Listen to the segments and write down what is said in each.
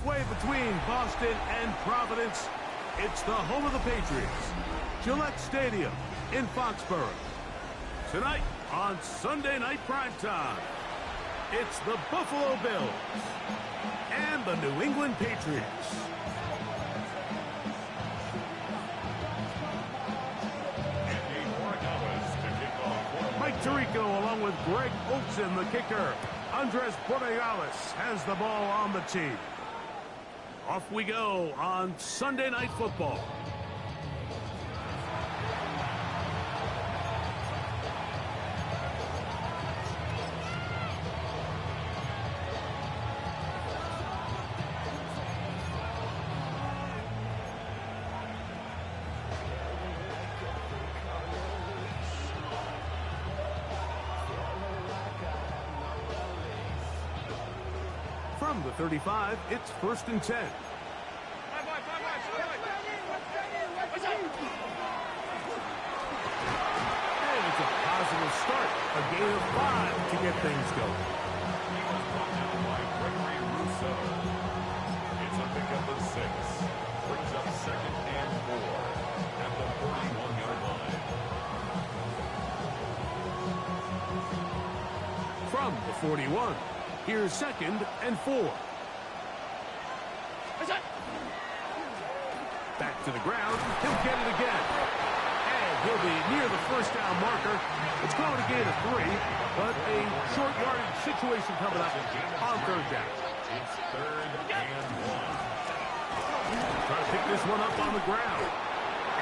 Halfway between Boston and Providence, it's the home of the Patriots, Gillette Stadium in Foxborough. Tonight on Sunday Night Primetime, it's the Buffalo Bills and the New England Patriots. Mike Tirico along with Greg Olsen, the kicker. Andres Borregales has the ball on the tee. Off we go on Sunday Night Football. From the 35, it's 1st and 10. And it's a positive start. A gain of 5 to get things going. It's a pickup of 6. Brings up 2nd and 4 at the 41-yard line. From the 41. Here's 2nd and 4. Back to the ground. He'll get it again. And he'll be near the first down marker. It's going to gain a 3, but a short yardage situation coming up on 3rd down. It's 3rd and 1. Trying to pick this one up on the ground.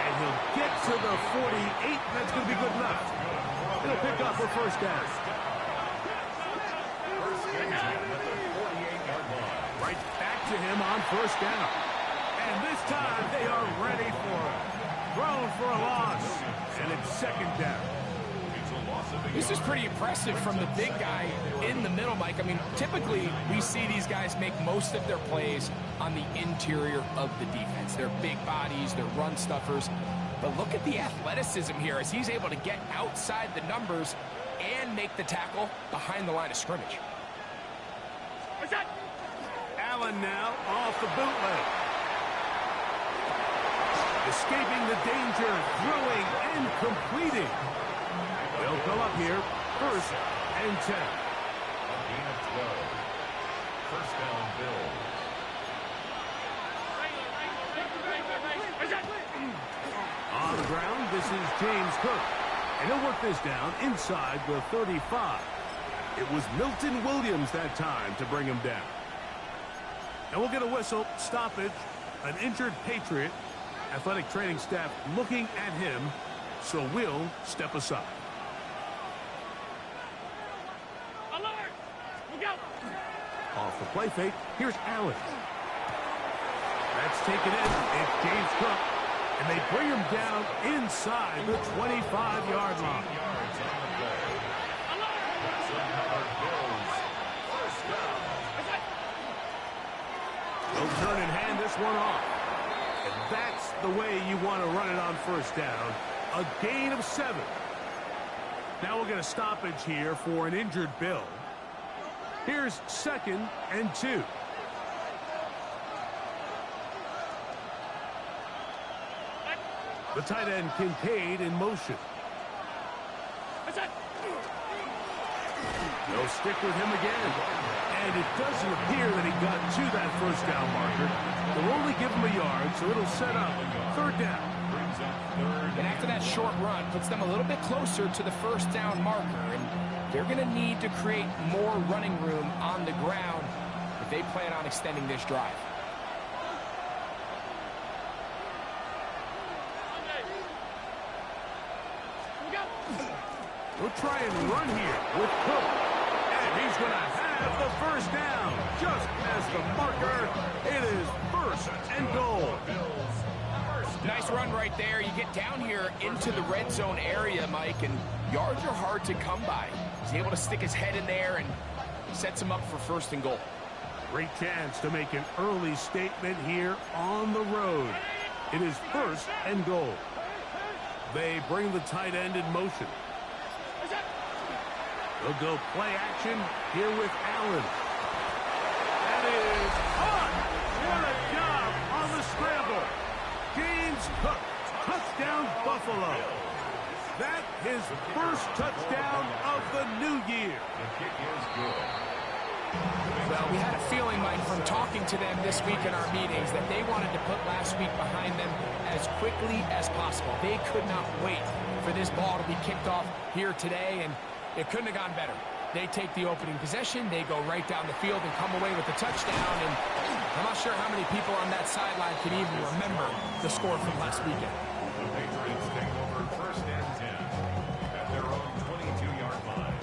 And he'll get to the 48. That's going to be good enough. He'll pick up for 1st down. Right back to him on 1st down. And this time they are ready for him. Thrown for a loss. And it's 2nd down. This is pretty impressive from the big guy in the middle, Mike. I mean, typically we see these guys make most of their plays on the interior of the defense. They're big bodies, they're run stuffers. But look at the athleticism here as he's able to get outside the numbers and make the tackle behind the line of scrimmage. Allen now off the bootleg. Escaping the danger, throwing and completing. They'll come up here, 1st and 10. A gain of 12. 1st down, Bills. On the ground, this is James Cook. And he'll work this down inside the 35. It was Milton Williams that time to bring him down. And we'll get a whistle, stoppage, an injured Patriot. Athletic training staff looking at him, so we'll step aside. Alert! Look out! Off the play fake, here's Allen. That's taken in. It's James Cook. And they bring him down inside the 25-yard line. They'll turn and hand this one off. And that's the way you want to run it on 1st down. A gain of 7. Now we'll get a stoppage here for an injured Bill. Here's 2nd and 2. The tight end Kincaid in motion. They'll stick with him again. And it doesn't appear that he got to that 1st down marker. They'll only give him a yard, so it'll set up 3rd down. And after that short run, puts them a little bit closer to the 1st down marker. And they're going to need to create more running room on the ground if they plan on extending this drive. We'll try and run here with Cook. And he's going to have the 1st down. Just past the marker. It is 1st and goal. Nice run right there. You get down here into the red zone area, Mike, and yards are hard to come by. He's able to stick his head in there and sets him up for 1st and goal. Great chance to make an early statement here on the road. It is 1st and goal. They bring the tight end in motion. They'll go play action here with Allen. That is caught. first touchdown of the new year. The kick is good. Well, we had a feeling, Mike, from talking to them this week in our meetings that they wanted to put last week behind them as quickly as possible. They could not wait for this ball to be kicked off here today, and it couldn't have gone better. They take the opening possession, they go right down the field and come away with the touchdown, and I'm not sure how many people on that sideline can even remember the score from last weekend. The Patriots take over first and 10 at their own 22-yard line.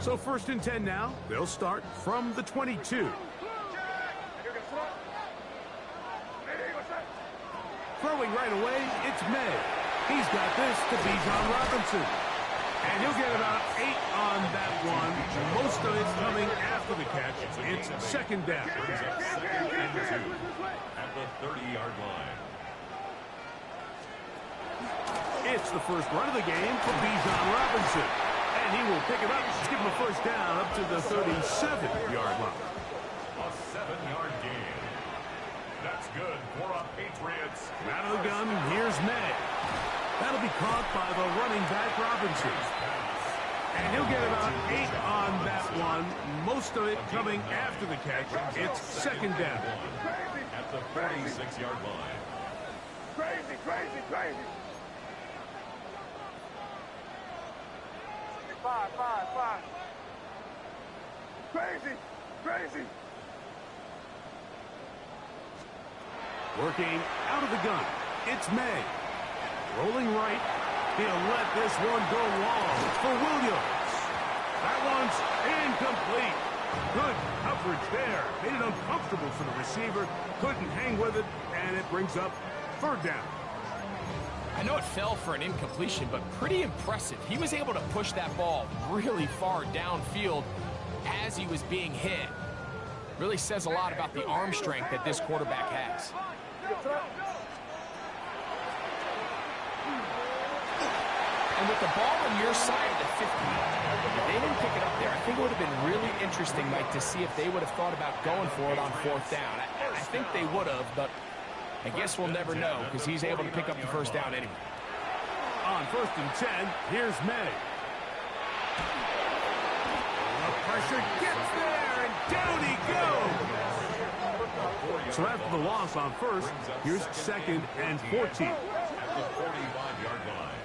So first and 10 now. They'll start from the 22. Throwing right away, it's May. He's got this to Bijan Robinson. And he'll get about 8 on that one. Most of it coming after the catch. It's second down. Brings up second and 2 at the 30-yard line. It's the first run of the game for Bijan Robinson. And he will pick it up, give him a first down up to the 37-yard line. A 7-yard gain. That's good for a Patriots. Out of the gun, here's May. That'll be caught by the running back Robinson. And he'll get about 8 on that one. Most of it coming after the catch. It's second down. At the 46-yard line. Crazy, crazy, crazy. 5. Crazy, crazy. Working out of the gun, it's May. Rolling right, he'll let this one go long for Williams. That one's incomplete. Good coverage there. Made it uncomfortable for the receiver. Couldn't hang with it, and it brings up third down. I know it fell for an incompletion, but pretty impressive. He was able to push that ball really far downfield as he was being hit. Really says a lot about the arm strength that this quarterback has. And with the ball on your side of the 50, if they didn't pick it up there, I think it would have been really interesting, Mike, to see if they would have thought about going for it on fourth down. I think they would have, but I guess we'll never know because he's able to pick up the first down anyway. On first and 10, here's May. The pressure gets there, and down he goes. So after the loss on first, here's second and 14. At the 45-yard line.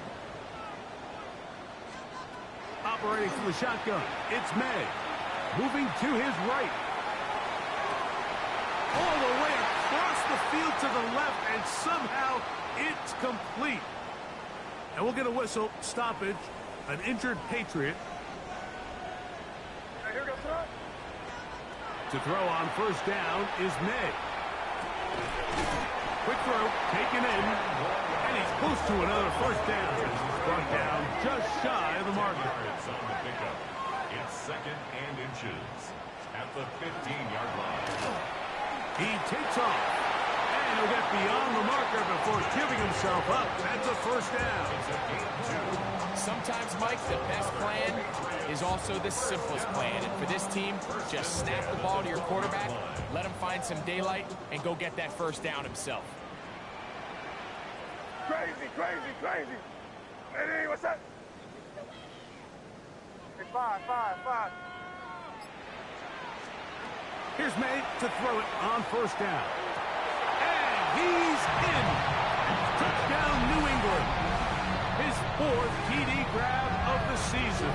Operating from the shotgun, it's May. Moving to his right. All the way across the field to the left, and somehow it's complete. And we'll get a whistle, stoppage, an injured Patriot. To throw on first down is May. Quick throw, taken in, and he's close to another first down. He's brought down just shy of the marker. It's on the pickup. It's second and inches at the 15-yard line. He takes off, and he'll get beyond the marker before giving himself up. That's a first down. Sometimes, Mike, the best plan is also the simplest plan. And for this team, just snap the ball to your quarterback, let him find some daylight, and go get that first down himself. Crazy, crazy, crazy. Hey, what's up? 5. Here's May to throw it on first down. And he's in. Touchdown, New England. His fourth TD grab of the season.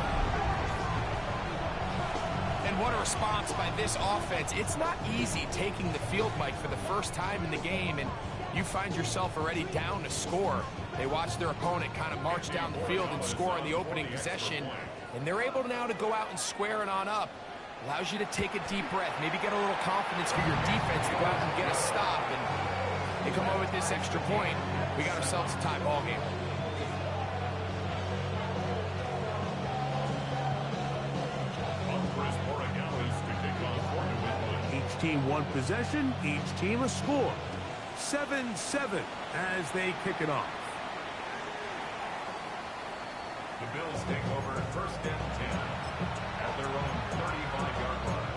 And what a response by this offense. It's not easy taking the field, Mike, for the first time in the game, and you find yourself already down to score. They watch their opponent kind of march down the field and score on the opening possession, and they're able now to go out and square it on up. Allows you to take a deep breath, maybe get a little confidence for your defense to go out and get a stop, and they come over with this extra point. We got ourselves a tie ball game. Each team one possession, each team a score. 7-7 as they kick it off. Bills take over first and 10 at their own 35-yard line.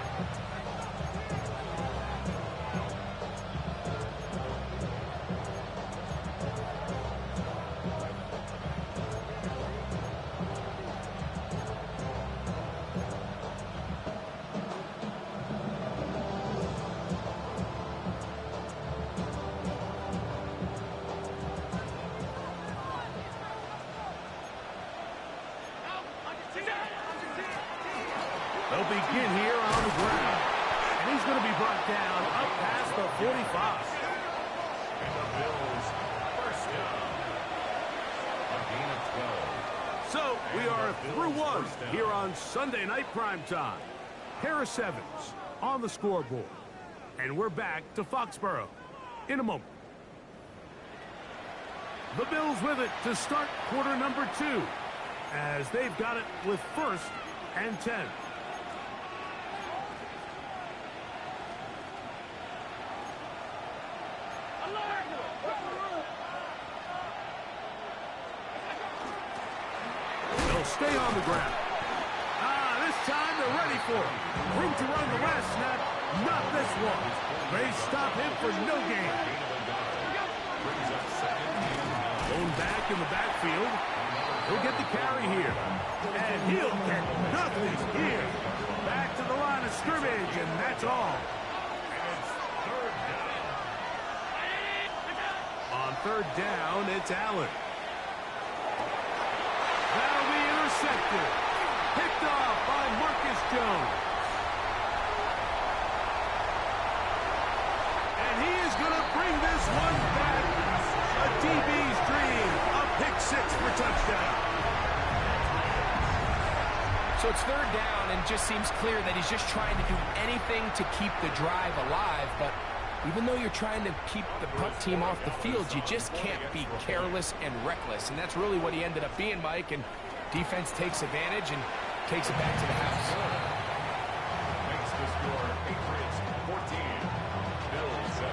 They'll begin here on the ground. And he's going to be brought down up past the 45. And the Bills first down. A gain of 12. So we are through one here on Sunday Night Primetime. Harris Evans on the scoreboard. And we're back to Foxborough in a moment. The Bills with it to start quarter number 2 as they've got it with first and 10. They'll stay on the ground. This time they're ready for it. Room to run the last snap. Not this one. They stop him for no gain. Thrown back in the backfield. He'll get the carry here. And he'll get nothing here. Back to the line of scrimmage, and that's all. On third down, it's Allen. That'll be intercepted. Picked off by Marcus Jones. And he is going to bring this one back. A DB's dream. A pick 6 for touchdown. So it's third down, and just seems clear that he's just trying to do anything to keep the drive alive. But even though you're trying to keep the punt team off the field, you just can't be careless and reckless. And that's really what he ended up being, Mike. And defense takes advantage and takes it back to the house. Makes the score Patriots 14, Bills 7.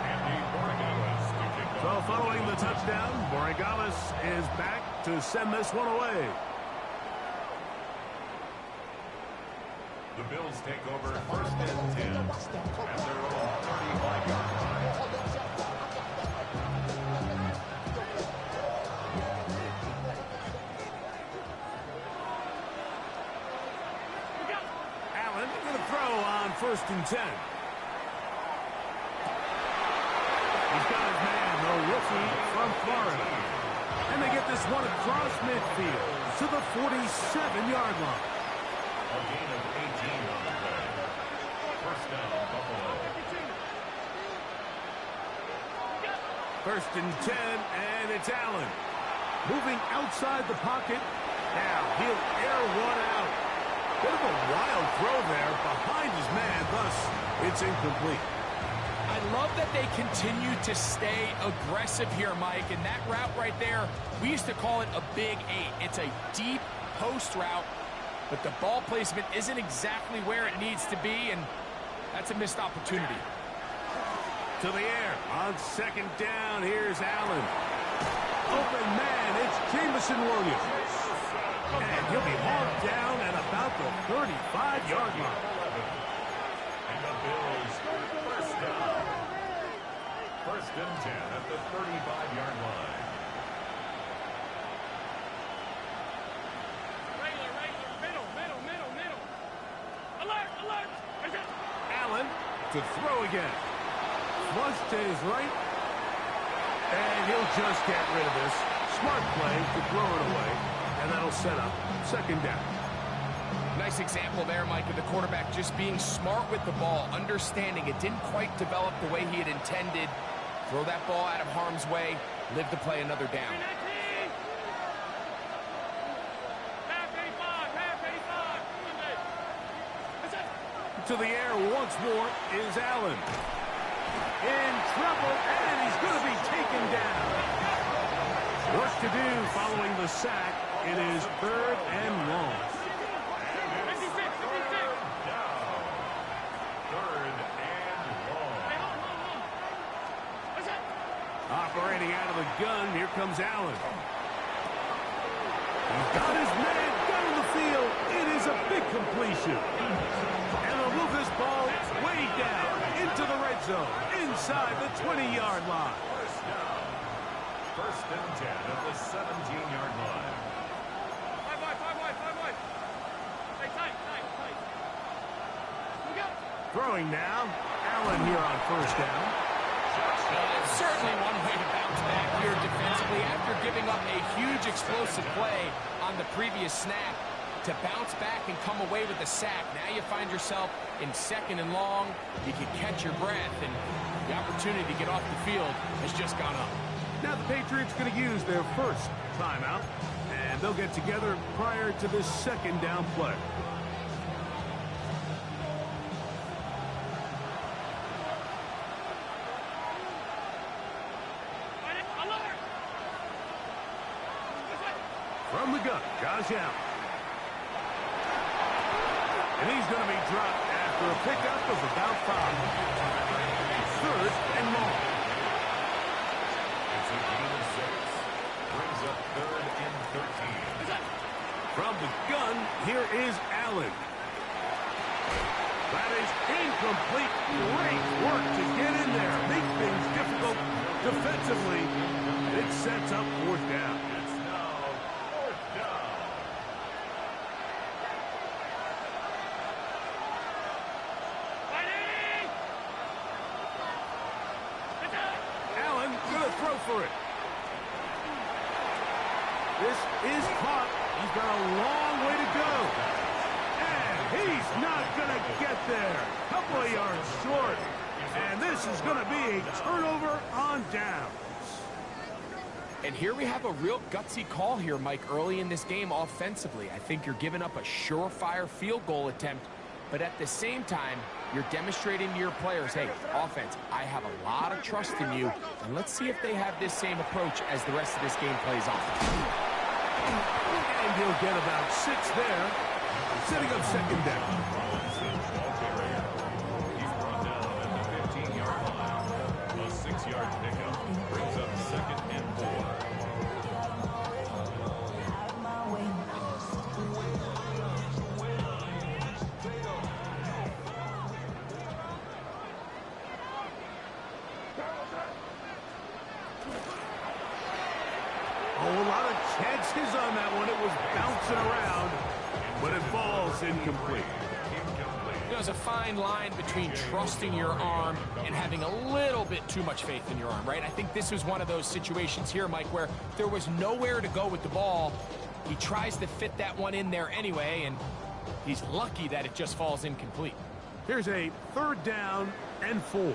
Andy Borregales to kick off. So following the touchdown, Borregales is back to send this one away. The Bills take over first and 10 at their own 35-yard line. Allen going to throw on first and 10. He's got his man, the rookie from Florida. And they get this one across midfield to the 47-yard line. A gain of 18 on the play. First down, Buffalo. First and 10, and it's Allen. Moving outside the pocket. Now he'll air one out. Bit of a wild throw there behind his man, thus it's incomplete. I love that they continue to stay aggressive here, Mike. And that route right there, we used to call it a big 8. It's a deep post route, but the ball placement isn't exactly where it needs to be, and that's a missed opportunity. To the air on second down. Here's Allen. Open man, it's Jameson Williams. And he'll be hauled down at about the 35-yard line. And the Bills first down. First and 10 at the 35-yard line. Middle. Alert! Allen to throw again. Flush to his right. And he'll just get rid of this. Smart play to throw it away. And that'll set up second down. Nice example there, Mike, of the quarterback just being smart with the ball, understanding it didn't quite develop the way he had intended. Throw that ball out of harm's way, live to play another down. To the air once more is Allen. In trouble, and he's going to be taken down. Work to do following the sack. It is third and long. Operating out of the gun. Here comes Allen. He's got his man down the field. It is a big completion. And they'll move this ball way down into the red zone, inside the 20-yard line. First down. First and 10 at the 17-yard line. Five wide. Hey, tight. We go. Throwing now. Allen here on first down. It's certainly one way to bounce back here defensively after giving up a huge explosive play on the previous snap. To bounce back and come away with a sack. Now you find yourself in second and long. You can catch your breath, and the opportunity to get off the field has just gone up. Now the Patriots going to use their first timeout, and they'll get together prior to this second down play. Alert! From the gun, Josh Allen. And he's going to be dropped after a pickup of about 5. Third and long. It's a gain of 6. Brings up third and 13. From the gun, here is Allen. That is incomplete. Great work to get in there. Make things difficult defensively. It sets up fourth down. It's now fourth down. Allen going to throw for it. This is caught. He's got a long way to go. And he's not going to get there. Couple of yards short. And this is going to be a turnover on downs. And here we have a real gutsy call here, Mike, early in this game offensively. I think you're giving up a surefire field goal attempt, but at the same time, you're demonstrating to your players, hey, offense, I have a lot of trust in you, and let's see if they have this same approach as the rest of this game plays on. And he'll get about 6 there, setting up second down. He's brought down at the 15-yard line. A 6-yard pickup brings up second and 4. Oh, a lot of chances on that one. It was bouncing around, but it falls incomplete. There's a fine line between trusting your arm and having a little bit too much faith in your arm, right? I think this was one of those situations here, Mike, where there was nowhere to go with the ball. He tries to fit that one in there anyway, and he's lucky that it just falls incomplete. Here's a third down and 4.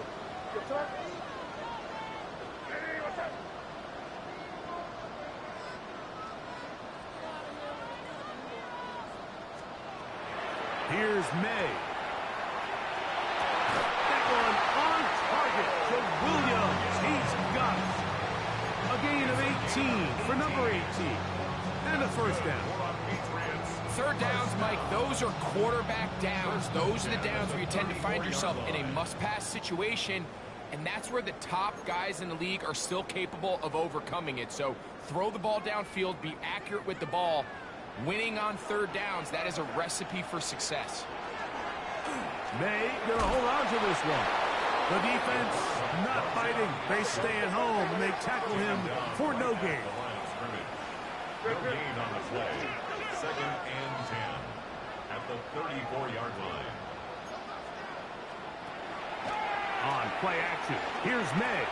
Here's May. That one on target to Williams. He's got it. A gain of 18 for number 18. And a first down. Third downs, Mike, those are quarterback downs. Those are the downs where you tend to find yourself in a must-pass situation, and that's where the top guys in the league are still capable of overcoming it. So throw the ball downfield, be accurate with the ball. Winning on third downs, that is a recipe for success. May gonna hold on to this one. The defense not fighting. They stay at home and they tackle him for no gain. No gain on the play. Second and 10 at the 34-yard line. On play action, here's May.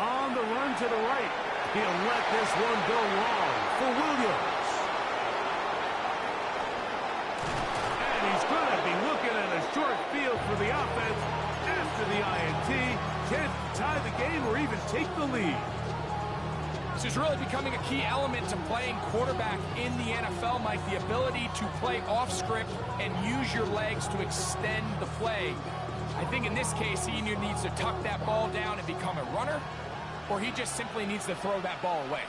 On the run to the right. He'll let this one go long for Williams. He's going to be looking at a short field for the offense after the INT. Can't tie the game or even take the lead. This is really becoming a key element to playing quarterback in the NFL, Mike. The ability to play off script and use your legs to extend the play. I think in this case, he either needs to tuck that ball down and become a runner, or he just simply needs to throw that ball away.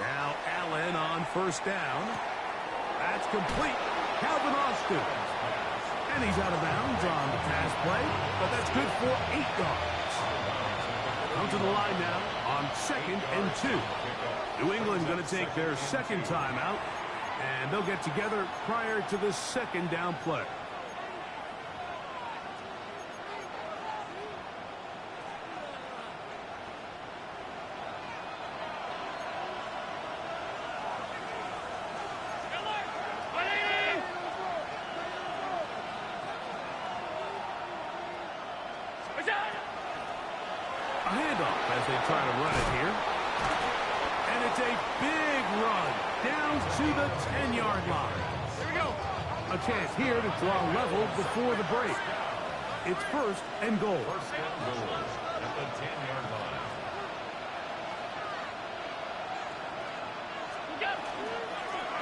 Now Allen on first down. That's complete. Calvin Austin. And he's out of bounds on the pass play, but that's good for 8 yards. Come to the line now on 2nd and 2. New England going to take their second timeout, and they'll get together prior to the second down play. A handoff as they try to run it here. And it's a big run down to the 10-yard line. Here we go. A chance here to draw level before the break. It's 1st and goal. First and goal at the 10-yard line.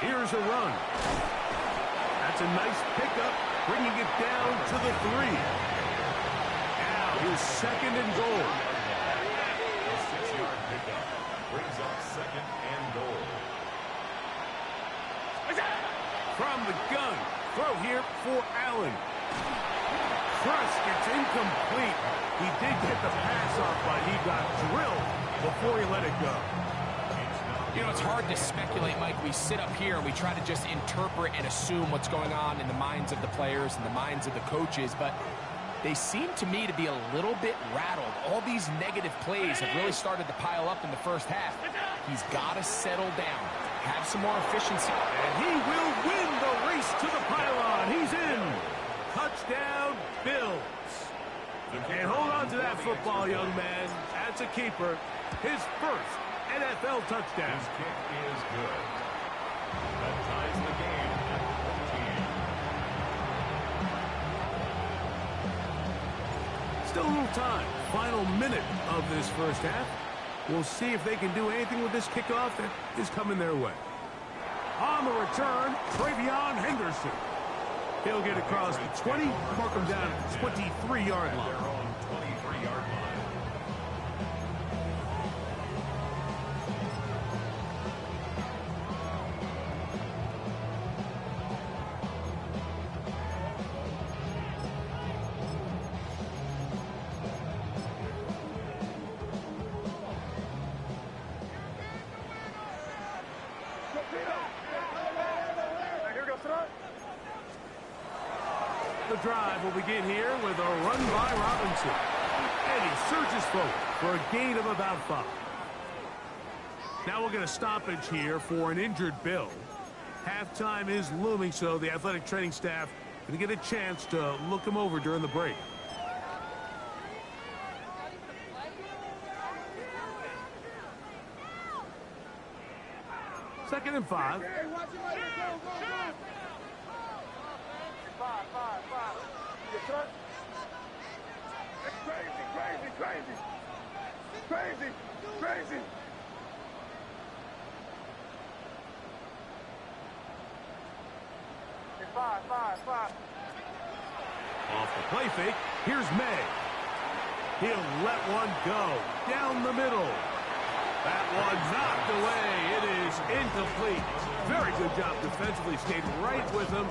Here's a run. That's a nice pickup, bringing it down to the 3. Now here's 2nd and goal. A 6-yard pickup brings up 2nd and goal. From the gun, throw here for Allen. Crush gets incomplete. He did get the pass off, but he got drilled before he let it go. You know, it's hard to speculate, Mike. We sit up here and we try to just interpret and assume what's going on in the minds of the players and the minds of the coaches, but they seem to me to be a little bit rattled. All these negative plays have really started to pile up in the first half. He's got to settle down, have some more efficiency. And he will win the race to the pylon. He's in. Touchdown, Bills. And hold on to that football, young man. That's a keeper. His first NFL touchdown. His kick is good. That ties the game at 14. Still a little time. Final minute of this first half. We'll see if they can do anything with this kickoff that is coming their way. On the return, Travion Henderson. He'll get across the 20, mark him down at the 23-yard line. Their own 23-yard line. The drive will begin here with a run by Robinson. And he surges forward for a gain of about 5. Now we'll get a stoppage here for an injured Bill. Halftime is looming, so the athletic training staff going to get a chance to look him over during the break. Second and 5. Crazy. Five. Off the play fake, here's May. He'll let one go down the middle. That one knocked away. It is incomplete. Very good job defensively. Stayed right with him,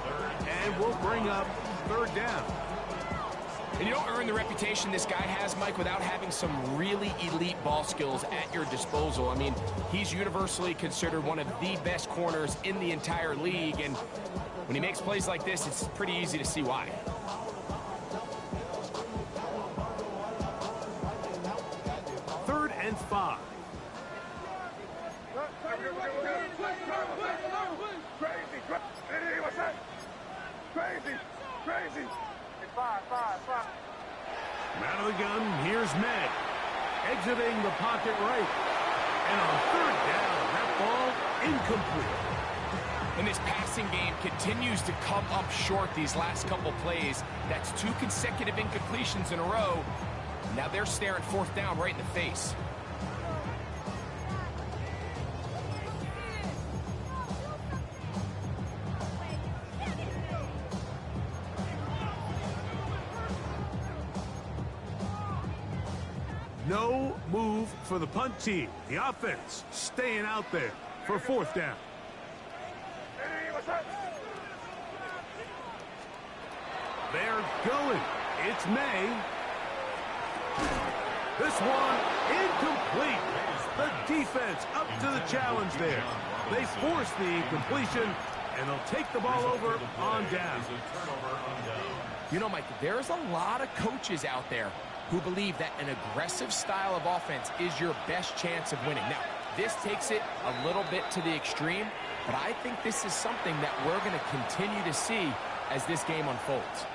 and will bring up 3rd down. And you don't earn the reputation this guy has, Mike, without having some really elite ball skills at your disposal. I mean, he's universally considered one of the best corners in the entire league, and when he makes plays like this, it's pretty easy to see why. Third and 5. Crazy. Five. Out of the gun, here's May. Exiting the pocket right. And on 3rd down, that ball incomplete. And this passing game continues to come up short these last couple plays. That's 2 consecutive incompletions in a row. Now they're staring 4th down right in the face. No move for the punt team. The offense staying out there for 4th down. They're going. It's May. This one incomplete. The defense up to the challenge there. They force the incompletion, and they'll take the ball over on down. You know, Mike, there's a lot of coaches out there who believe that an aggressive style of offense is your best chance of winning. Now, this takes it a little bit to the extreme, but I think this is something that we're going to continue to see as this game unfolds.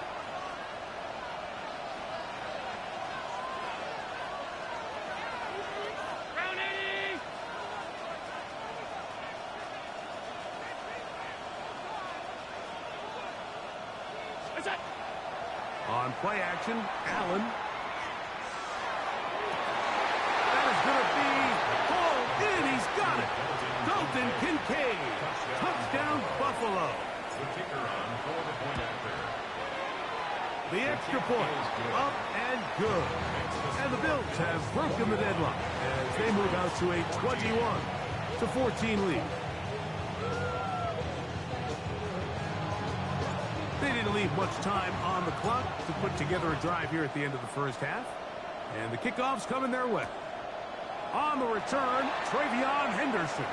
On play action, Allen. That is going to be hauled in. He's got it. Dalton Kincaid. Touchdown, Buffalo. The extra point. Up and good. And the Bills have broken the deadlock as they move out to a 21-14 lead. They didn't leave much time on the clock to put together a drive here at the end of the first half. And the kickoff's coming their way. On the return, Travion Henderson.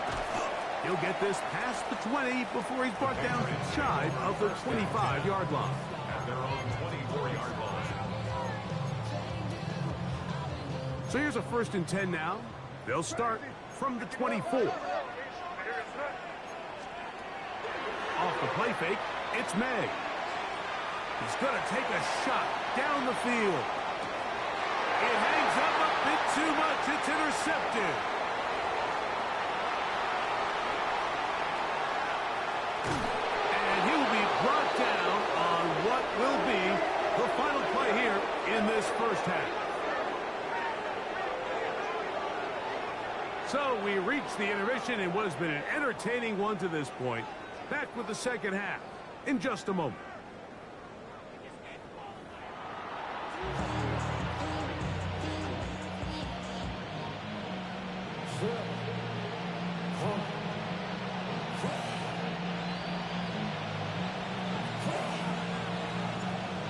He'll get this past the 20 before he's brought down shy of the 25-yard line. At their own 24-yard line. So here's a 1st and 10 now. They'll start from the 24. Off the play fake, it's May. He's going to take a shot down the field. It hangs up a bit too much. It's intercepted. And he will be brought down on what will be the final play here in this first half. So we reach the intermission in what has been an entertaining one to this point. Back with the second half in just a moment.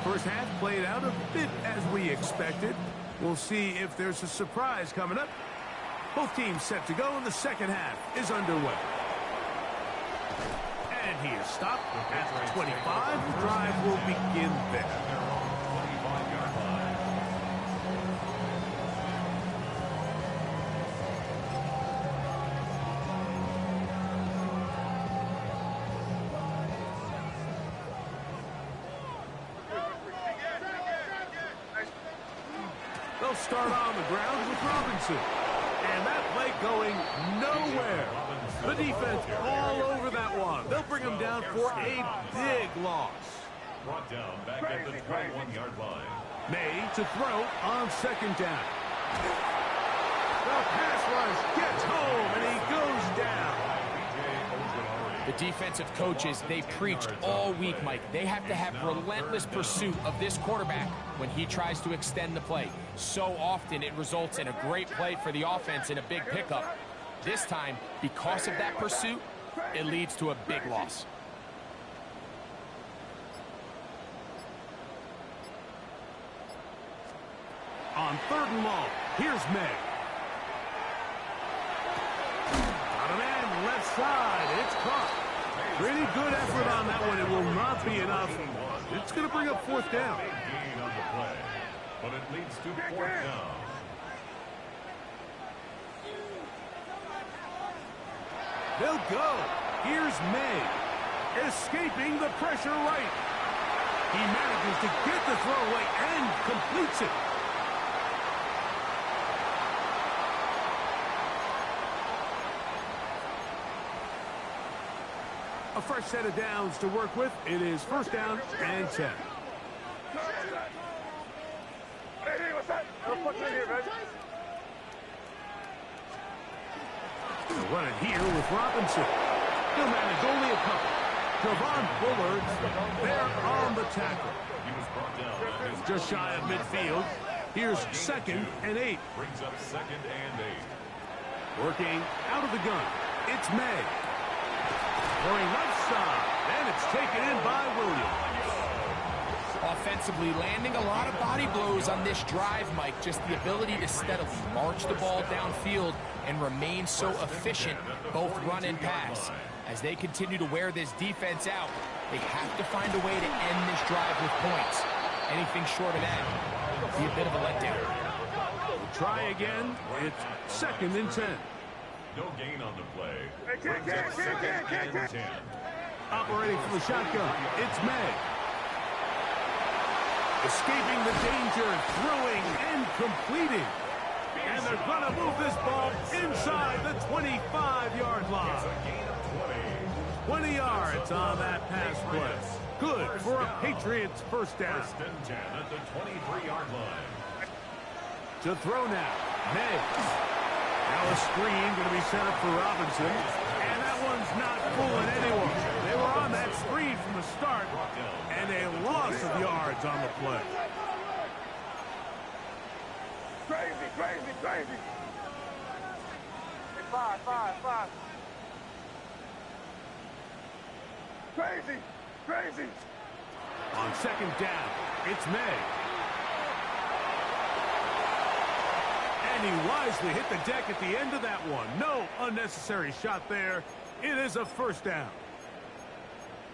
First half played out a bit as we expected. We'll see if there's a surprise coming up. Both teams set to go, and the second half is underway. And he is stopped at the 25. The drive will begin there. They'll start on the ground with Robinson. And that play going nowhere. The defense all over that one. They'll bring him down for a big loss. Brought down back at the 21-yard line. May to throw on second down. The pass rush gets home, and he goes down. The defensive coaches, they preached all week, Mike. They have to have relentless pursuit of this quarterback when he tries to extend the play. So often it results in a great play for the offense and a big pickup. This time, because of that pursuit, it leads to a big loss. On 3rd and long, here's May. Got a man left side. It's caught. Pretty good effort on that one. It will not be enough. It's going to bring up 4th down. Big gain on the play, but it leads to 4th down. They'll go. Here's May. Escaping the pressure right. He manages to get the throw away and completes it. A fresh set of downs to work with. It is 1st down and 10. Hey, what's that? They'll run it here with Robinson. He'll manage only a couple. Javon Bullard there on the tackle. He was brought down. Just shy of midfield. Here's 2nd and 8. Brings up 2nd and 8. Working out of the gun. It's May. Going left side. And it's taken in by Williams. offensively, landing a lot of body blows on this drive, Mike. Just the ability to steadily march the ball downfield and remain so efficient, both run and pass. As they continue to wear this defense out, they have to find a way to end this drive with points. Anything short of that would be a bit of a letdown. Try again. It's 2nd and 10. No gain on the play. Kick. 10. Operating from the shotgun, it's May. Escaping the danger, throwing and completing. And they're going to move this ball inside the 25-yard line. 20 yards on that pass play. Good for a Patriots first down. 1st and 10 at the 23-yard line. To throw now, May. Now a screen going to be set up for Robinson. And that one's not fooling anyone. They were on that screen from the start. And a loss of yards on the play. Crazy. Hey, five. Crazy. On 2nd down, it's May. And he wisely hit the deck at the end of that one. No unnecessary shot there. It is a first down.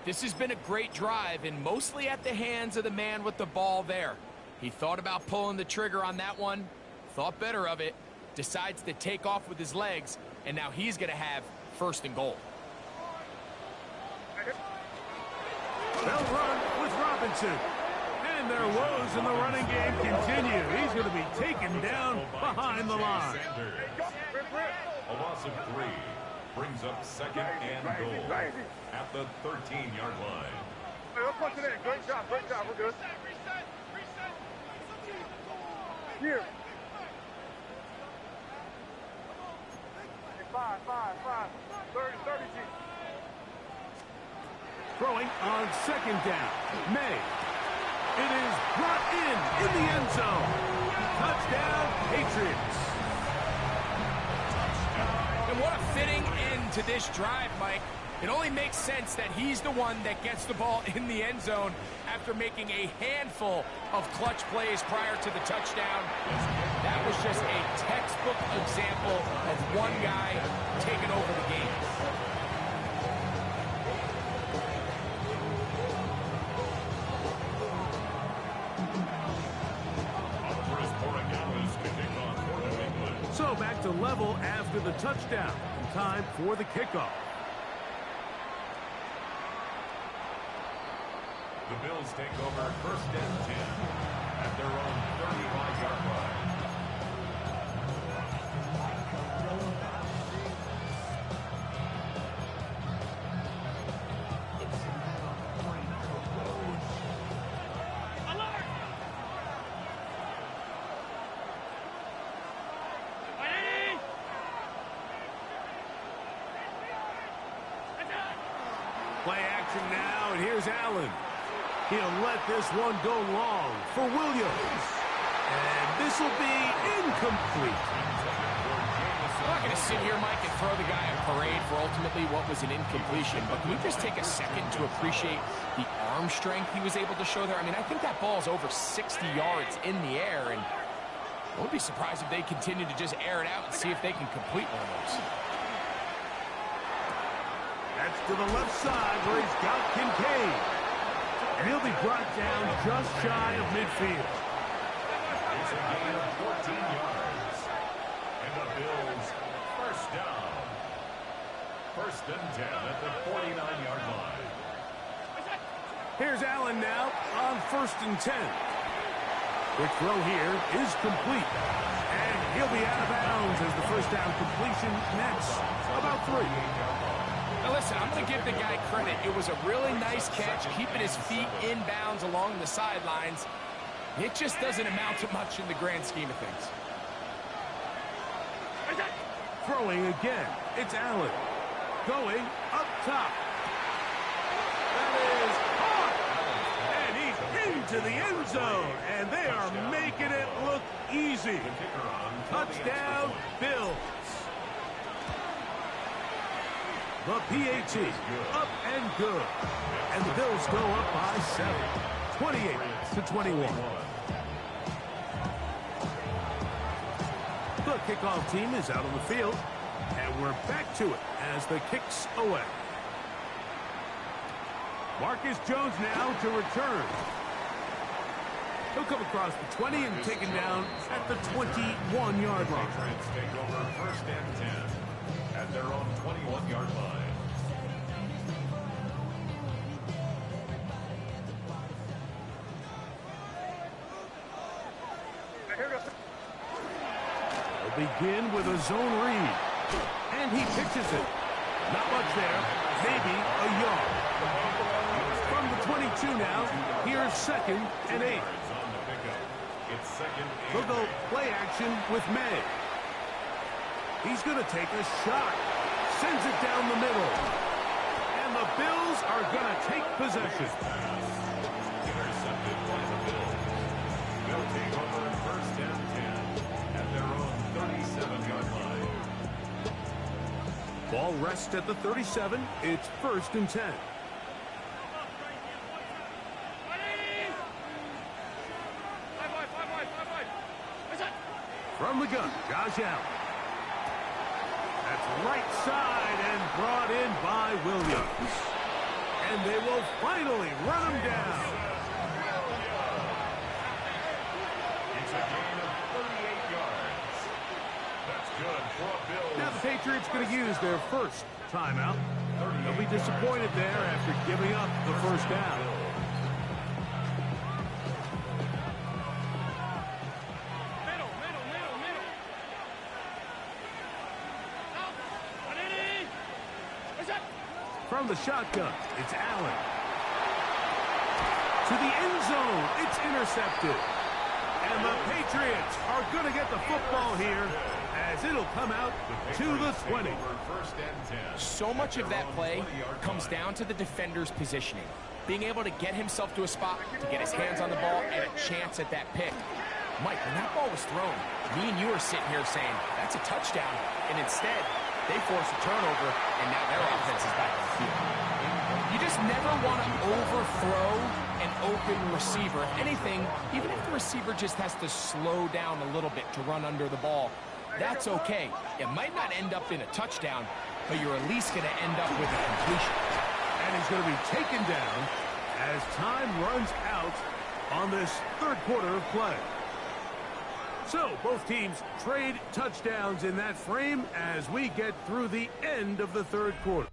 This has been a great drive, and mostly at the hands of the man with the ball there. He thought about pulling the trigger on that one, thought better of it, decides to take off with his legs, and now he's going to have 1st and goal. They'll run with Robinson. And their woes in the running game continue. He's going to be taken down behind the line. A loss of 3 brings up 2nd and goal at the 13-yard line. Hey, let's punch it in. Great job. We're good. Here. Hey, five. 30, G. Throwing on 2nd down. May. It is brought in the end zone. Touchdown, Patriots. And what a fitting end to this drive, Mike. It only makes sense that he's the one that gets the ball in the end zone after making a handful of clutch plays prior to the touchdown. That was just a textbook example of one guy taking over the game. So back to level after the touchdown. Time for the kickoff. The Bills take over 1st and 10 at their own 35-yard line. Play action now, and here's Allen. He'll let this one go long for Williams. And this will be incomplete. I'm not going to sit here, Mike, and throw the guy a parade for ultimately what was an incompletion, but can we just take a second to appreciate the arm strength he was able to show there? I mean, I think that ball is over 60 yards in the air, and I wouldn't be surprised if they continue to just air it out and see if they can complete one of those. That's to the left side where he's got Kincaid. And he'll be brought down just shy of midfield. It's a gain of 14 yards. And the Bills first down. 1st and 10 at the 49-yard line. Here's Allen now on 1st and 10. Quick throw here is complete. And he'll be out of bounds as the first down completion nets about 3. Now listen, I'm going to give the guy credit. It was a really nice catch, keeping his feet in bounds along the sidelines. It just doesn't amount to much in the grand scheme of things. Throwing again, it's Allen. Going up top. That is caught. And he's into the end zone. And they are making it look easy. Touchdown, Bills. The PAT up and good. And the Bills go up by 7. 28 to 21. The kickoff team is out on the field, and we're back to it as the kick's away. Marcus Jones now to return. He'll come across the 20 and taken down at the 21-yard line. Patriots take over first and 10 at their own 21-yard line. They'll begin with a zone read. And he pitches it. Not much there. Maybe a yard. From the 22 now, here's 2nd and 8. They'll go play action with May. He's going to take a shot. Sends it down the middle. And the Bills are going to take possession. Intercepted by the Bills. They'll take over first and 10 at their own 37-yard line. Ball rests at the 37. It's 1st and 10. From the gun, Josh Allen. That's right side and brought in by Williams. And they will finally run him down. It's a gain of 38 yards. That's good for a Bills. Now the Patriots going to use their first timeout. They'll be disappointed there after giving up the first down. From the shotgun, it's Allen. To the end zone, it's intercepted. And the Patriots are going to get the football here as it'll come out to the 20. So much of that play comes down to the defender's positioning. Being able to get himself to a spot, to get his hands on the ball, and a chance at that pick. Mike, when that ball was thrown, me and you are sitting here saying, that's a touchdown. And instead, they force a turnover, and now their offense is back on the field. You just never want to overthrow an open receiver. If anything, even if the receiver just has to slow down a little bit to run under the ball, that's okay. It might not end up in a touchdown, but you're at least going to end up with a completion. And he's going to be taken down as time runs out on this third quarter of play. So, both teams trade touchdowns in that frame as we get through the end of the third quarter.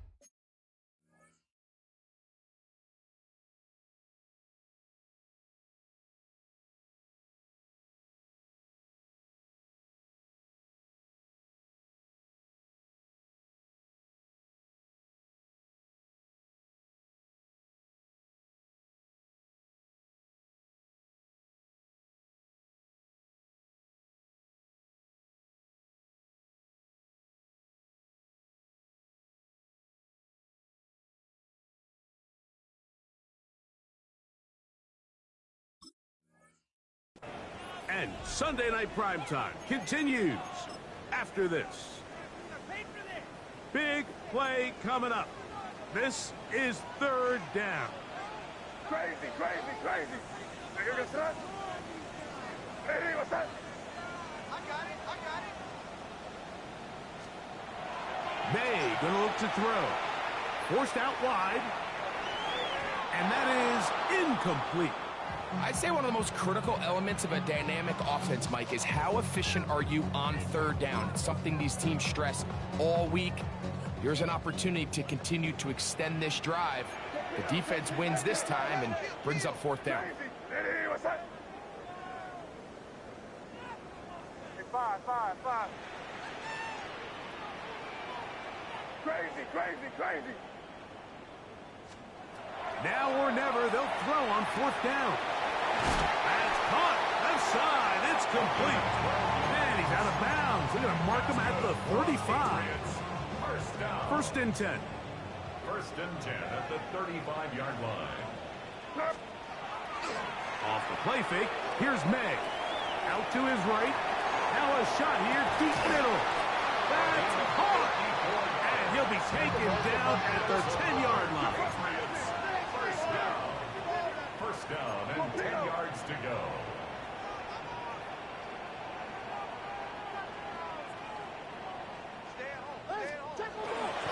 And Sunday Night Primetime continues after this. Big play coming up. This is 3rd down. Crazy, crazy, crazy. Here goes that. Hey, what's that? I got it. May gonna look to throw. Forced out wide. And that is incomplete. I'd say one of the most critical elements of a dynamic offense, Mike, is how efficient are you on 3rd down. It's something these teams stress all week. Here's an opportunity to continue to extend this drive. The defense wins this time and brings up 4th down. Hey, what's that? Hey, five. Crazy, crazy, crazy. Now or never, they'll throw on 4th down. That's caught. Left side. It's complete. Man, he's out of bounds. They're going to mark him at the 35. First and 10. First and 10 at the 35-yard line. Off the play fake. Here's May. Out to his right. Now a shot here. Deep middle. That's caught. And he'll be taken down at the 10-yard line. First down and 10 yards to go.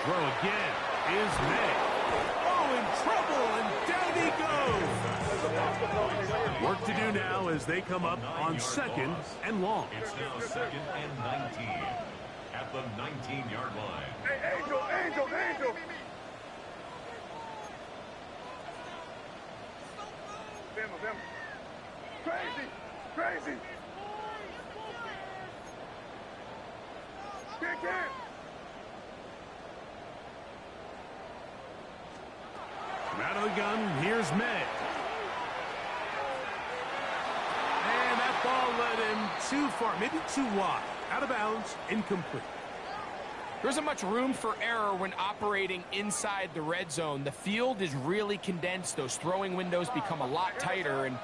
Throw again is made. Oh, in trouble, and down he goes. Work to do now as they come up on 2nd and long. It's now 2nd and 19 at the 19-yard line. Hey, Angel, Angel, Angel. Them. Crazy, crazy. Kick in. Out of the gun, here's May. And that ball led him too far, maybe too wide. Out of bounds, incomplete. There isn't much room for error when operating inside the red zone. The field is really condensed. Those throwing windows become a lot tighter and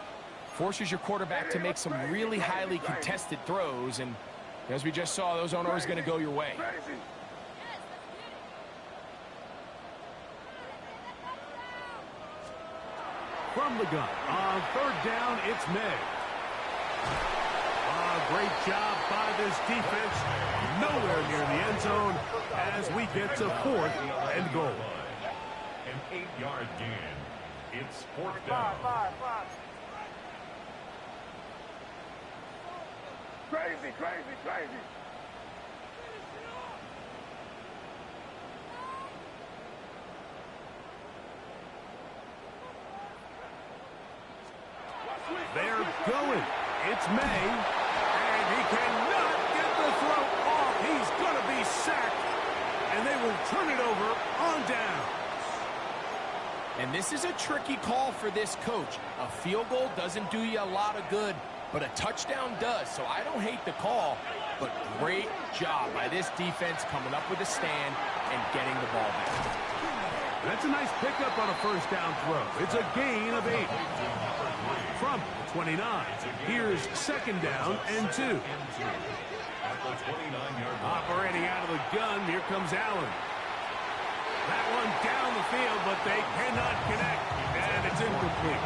forces your quarterback to make some really highly contested throws. And as we just saw, those aren't always going to go your way. From the gun, on 3rd down, it's May. Great job by this defense. Nowhere near the end zone as we get to 4th and goal. An 8-yard gain. It's 4th down. Five. Crazy. They're going. It's May. And he cannot get the throw off. He's going to be sacked. And they will turn it over on downs. And this is a tricky call for this coach. A field goal doesn't do you a lot of good, but a touchdown does. So I don't hate the call, but great job by this defense coming up with a stand and getting the ball back. That's a nice pickup on a 1st down throw. It's a gain of 8. From 29, here's 2nd down and 2. Operating out of the gun, here comes Allen. That one down the field, but they cannot connect, and it's incomplete.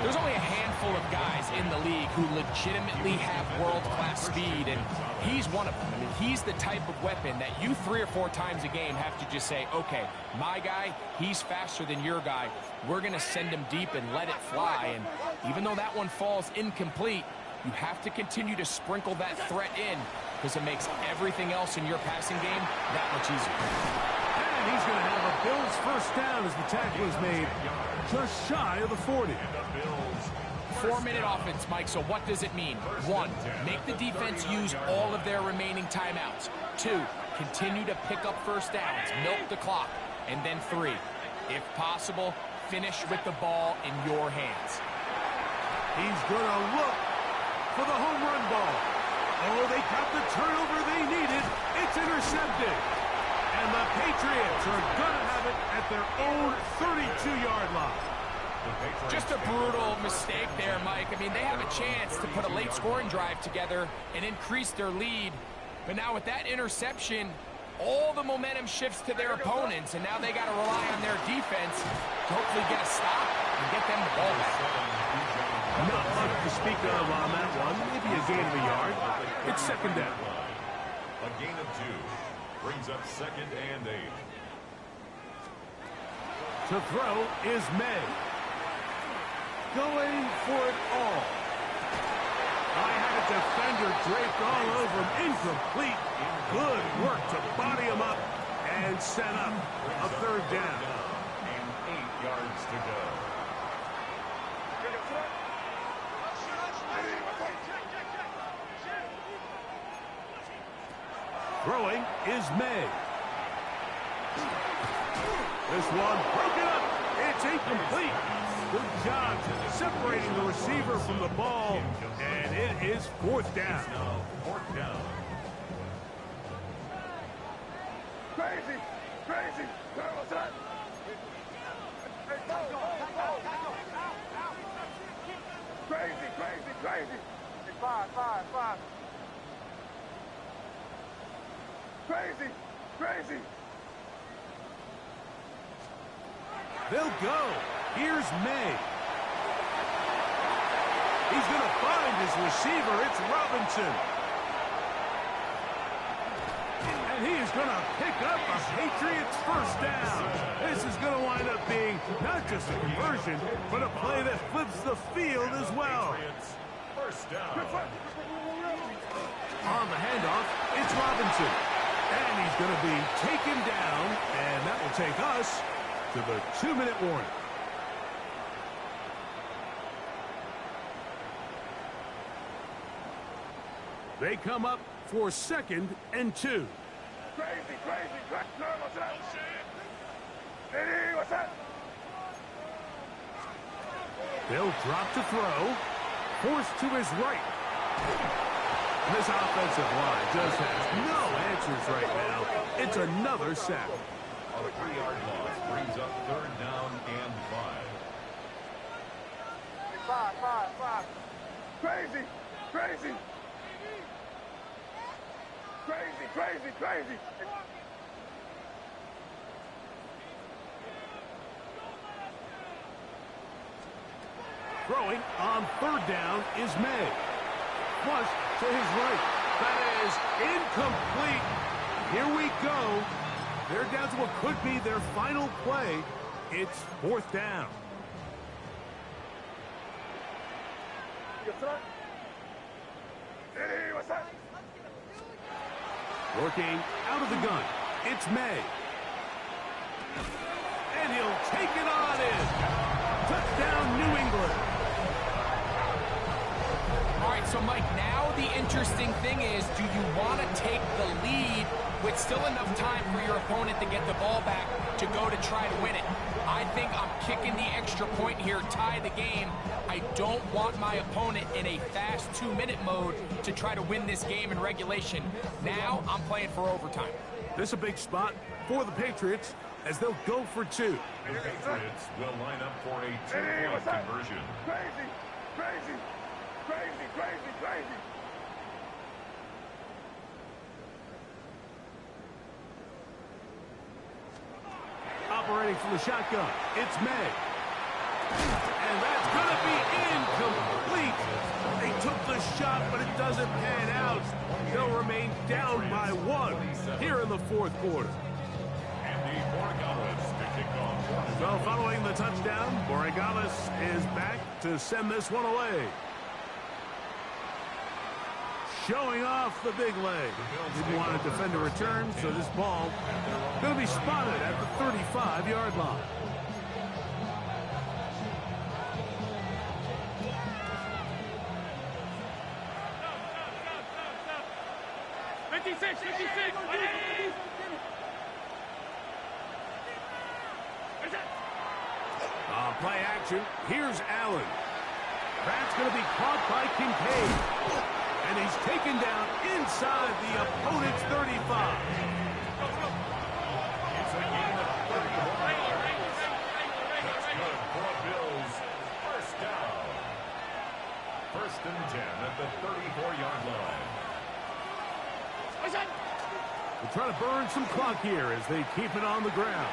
There's only a handful of guys in the league who legitimately have world-class speed, and he's one of them. I mean, he's the type of weapon that you 3 or 4 times a game have to just say, okay, my guy, he's faster than your guy. We're going to send him deep and let it fly, and even though that one falls incomplete, you have to continue to sprinkle that threat in because it makes everything else in your passing game that much easier. And he's going to have a Bills 1st down as the tackle is made just shy of the 40. 4-minute offense, Mike, so what does it mean? 1, make the defense use all of their remaining timeouts. 2, continue to pick up 1st downs, milk the clock. And then 3, if possible, finish with the ball in your hands. He's going to look for the home run ball. Oh, they got the turnover they needed. It's intercepted. And the Patriots are going to have it at their own 32-yard line. Just a brutal mistake there, Mike. I mean, they have a chance to put a late scoring drive together and increase their lead. But now with that interception, all the momentum shifts to their opponents, and now they got to rely on their defense to hopefully get a stop and get them the ball back. Not much to speak of on that one. Maybe a gain of a yard. It's 2nd down. A gain of 2 brings up 2nd and 8. To throw is May. Going for it all. I had a defender draped all over him. Incomplete. Good work to body him up and set up a 3rd down. And 8 yards to go. Throwing is May. This one broken up. It's incomplete. Good job separating the receiver from the ball, and it is 4th down. Now 4th down. Crazy. What's that? Crazy. 5. Crazy. They'll go. Here's May. He's going to find his receiver. It's Robinson. And he is going to pick up a Patriots first down. This is going to wind up being not just a conversion, but a play that flips the field as well. First down. On the handoff, it's Robinson. And he's going to be taken down, and that will take us to the 2-minute warning. They come up for 2nd and 2. Crazy, crazy, crazy. No, what's that? Hey, what's that? They'll drop to throw. Forced to his right. This offensive line just has no answers right now. It's another sack. A 3-yard loss brings up 3rd down and 5. Five. Crazy, crazy. Crazy. Throwing on 3rd down is May. Flush to his right. That is incomplete. Here we go. They're down to what could be their final play. It's 4th down. Hey, what's that? Working out of the gun. It's May. And he'll take it on in. Touchdown, New England. All right, so Mike, now the interesting thing is, do you want to take the lead with still enough time for your opponent to get the ball back to go to try to win it? I think I'm kicking the extra point here, tie the game. I don't want my opponent in a fast 2-minute mode to try to win this game in regulation. Now I'm playing for overtime. This is a big spot for the Patriots as they'll go for 2. The Patriots will line up for a 2-point conversion. Crazy. Operating from the shotgun, it's May. And that's going to be incomplete. They took the shot, but it doesn't pan out. They'll remain down by 1 here in the 4th quarter. Andy Borregales to kick off. So following the touchdown, Borregales is back to send this one away. Showing off the big leg. Didn't want to defend a return, so this ball going to be spotted at the 35-yard line. Play action. Here's Allen. That's going to be caught by Kincaid. And he's taken down inside the opponent's 35. It's a gain of 31 yards. That's good for a Bills first down. 1st and 10 at the 34-yard line. They're trying to burn some clock here as they keep it on the ground.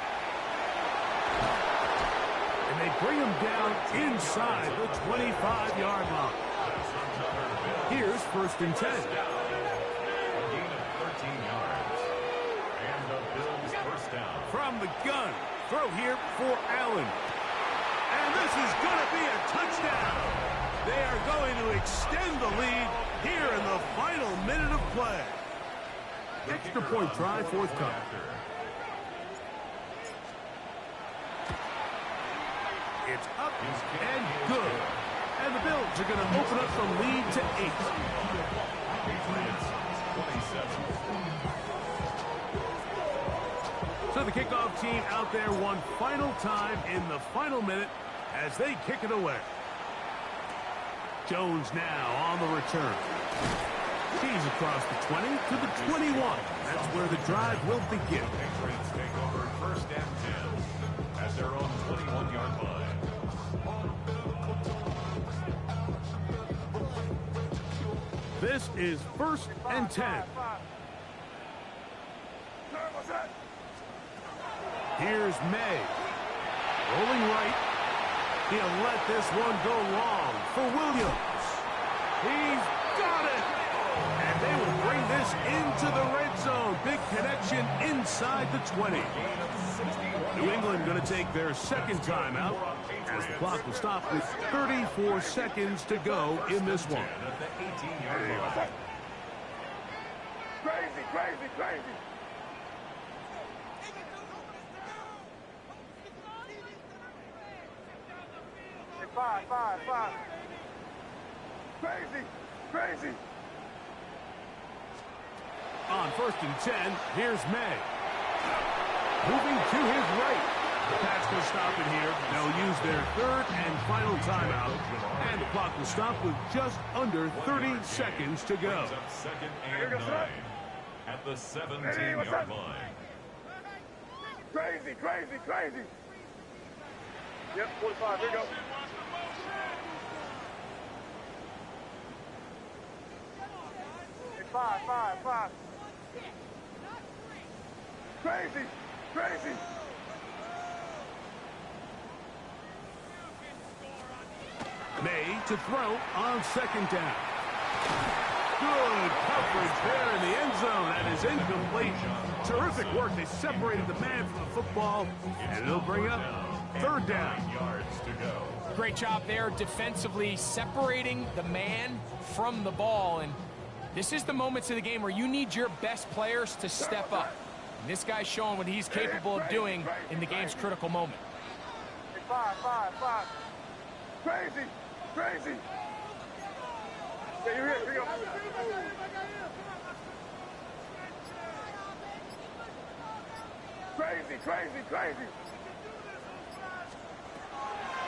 And they bring him down inside the 25-yard line. Here's 1st and 10. A gain of 13 yards. And the Bills first down. From the gun. Throw here for Allen. And this is going to be a touchdown. They are going to extend the lead here in the final minute of play. Extra point try, 4th time. It's up and good. And the Bills are going to open up the lead to 8. Patriots 27. So the kickoff team out there one final time in the final minute as they kick it away. Jones now on the return. He's across the 20 to the 21. That's where the drive will begin. Patriots take over 1st and 10 at their own 21-yard line. This is 1st and 10. Here's May. Rolling right. He'll let this one go long for Williams. He's got it. And they will bring this into the red zone. Big connection inside the 20. New England going to take their second timeout as the clock will stop with 34 seconds to go in this one. Crazy, crazy, crazy. Five. Crazy, crazy. On 1st and 10, here's May. Moving to his right. The Pats will stop it here. They'll use their third and final timeout. And the clock will stop with just under 30 seconds to go. Second and 9 at the 17-yard line. Crazy, crazy, crazy. Yep, 45, here you go. Five. Crazy, crazy. May to throw on 2nd down. Good coverage there in the end zone. That is incomplete. Terrific work. They separated the man from the football, and it'll bring up 3rd down. 9 yards to go. Great job there defensively, separating the man from the ball. And this is the moments of the game where you need your best players to step up. And this guy's showing what he's capable of doing in the game's critical moment. Five. Crazy, crazy. Yeah, you're here. Here you go. Crazy.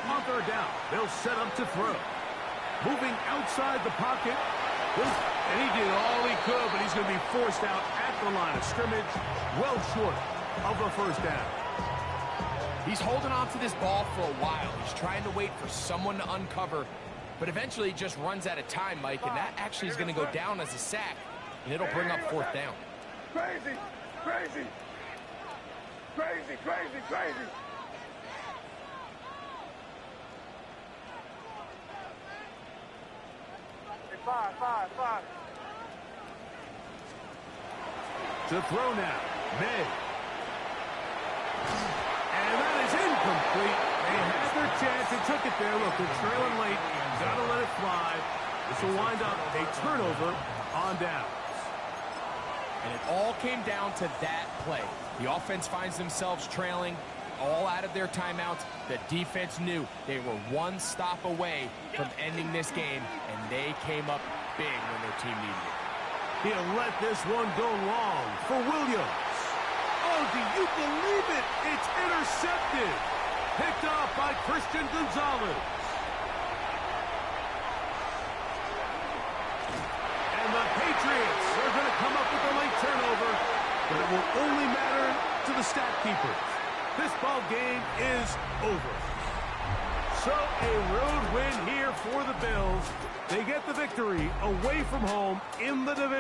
On 3rd down, they'll set up to throw. Moving outside the pocket. And he did all he could, but he's going to be forced out at the line of scrimmage, well short of the 1st down. He's holding on to this ball for a while. He's trying to wait for someone to uncover, but eventually he just runs out of time, Mike, and that actually is going to go down as a sack, and it'll bring up 4th down. Crazy. 5. To throw now, May. And that is incomplete. They had their chance. They took it there. Look, they're trailing late. Got to let it fly. This will wind up a turnover on downs. And it all came down to that play. The offense finds themselves trailing, all out of their timeouts. The defense knew they were one stop away from ending this game, and they came up big when their team needed it. He'll let this one go long for Williams. Oh, do you believe it? It's intercepted. Picked off by Christian Gonzalez. And the Patriots are going to come up with a late turnover, but it will only matter to the stat keepers. This ball game is over. So a road win here for the Bills. They get the victory away from home in the division.